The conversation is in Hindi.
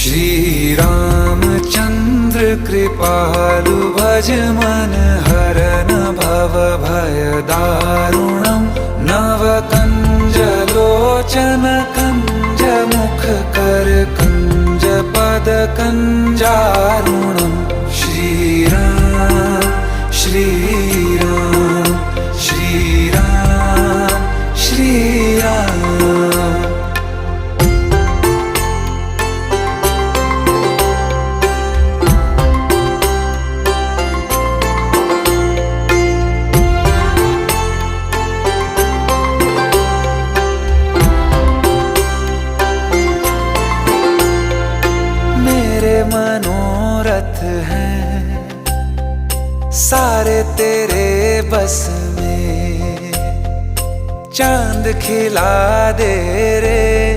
श्री रामचंद्र कृपालु भज मन हरन भव भय दारुणम् नव कंज लोचन कंज मुख कर कंज पद कंजारुणम् श्री राम श्री राम श्री राम श्री राम। मनोरथ हैं सारे तेरे बस में, चांद खिला दे रे